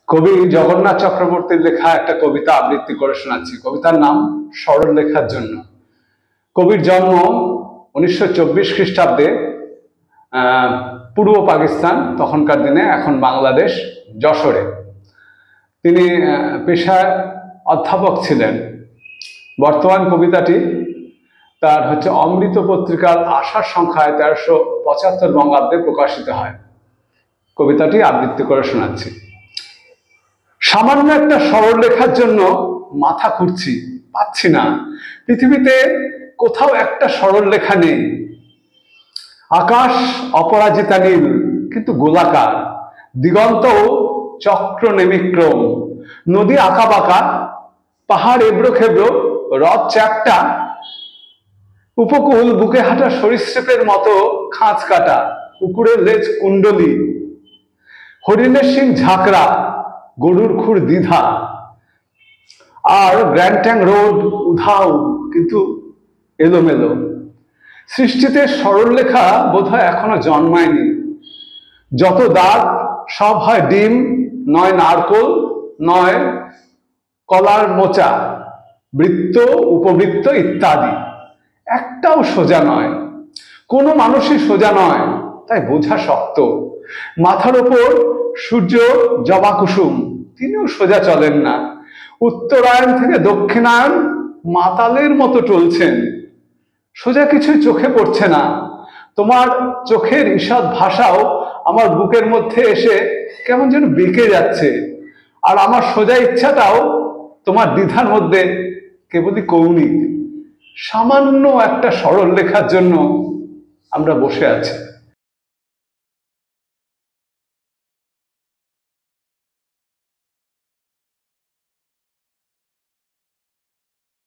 কবি জগন্নাথ চক্রবর্তীর লেখা একটা কবিতা আবৃত্তি করে শোনাচ্ছি। কবিতার নাম সরল লেখার জন্য। কবির জন্ম 1924 খ্রিস্টাব্দে পূর্ব পাকিস্তান, তখনকার দিনে, এখন বাংলাদেশ, যশোরে। তিনি পেশায় অধ্যাপক ছিলেন। বর্তমান কবিতাটি তার অমৃত পত্রিকার আষাঢ় সংখ্যায় 1375 বঙ্গাব্দে প্রকাশিত হয়। কবিতাটি আবৃত্তি করে শোনাচ্ছি। সামান্য একটা সরল লেখার জন্য মাথা খুঁড়ছি, পাচ্ছি না। পৃথিবীতে কোথাও একটা সরল লেখা নেই। আকাশ অপরাজিতা নীল, কিন্তু গোলাকার। দিগন্ত চক্র নেমিক্রম। নদী আঁকা বাঁকা, পাহাড় এবড়ো খেবড়ো, হ্রদ চ্যাপ্টা। উপকূল বুকে হাঁটা সরীসৃপের মতো খাঁজ কাটা। কুকুরের লেজ কুণ্ডলী, হরিণের সিং ঝাঁকড়া, গরুর খুর দ্বিধা। আর গ্র্যান্ড ট্যাঙ্ক রোড উধাও, কিন্তু এলোমেলো। সৃষ্টিতে সরল লেখা বোধহয় এখনো জন্মায়নি। যত দাগ সব হয় ডিম, নয় নারকোল, নয় কলার মোচা, বৃত্ত, উপবৃত্ত ইত্যাদি। একটাও সোজা নয়। কোনো মানুষই সোজা নয়, তাই বোঝা শক্ত। মাথার ওপর সূর্য জবা কুসুম, তিনিও সোজা চলেন না। উত্তরায়ণ থেকে দক্ষিণায়ন মাতালের মতো চলছেন। সোজা কিছুই চোখে পড়ছে না। তোমার চোখের ঈষৎ ভাষাও আমার বুকের মধ্যে এসে কেমন যেন বেঁকে যাচ্ছে। আর আমার সোজা ইচ্ছাটাও তোমার দ্বিধার মধ্যে কেবলই কৌণিক। সামান্য একটা সরল লেখার জন্য আমরা বসে আছি।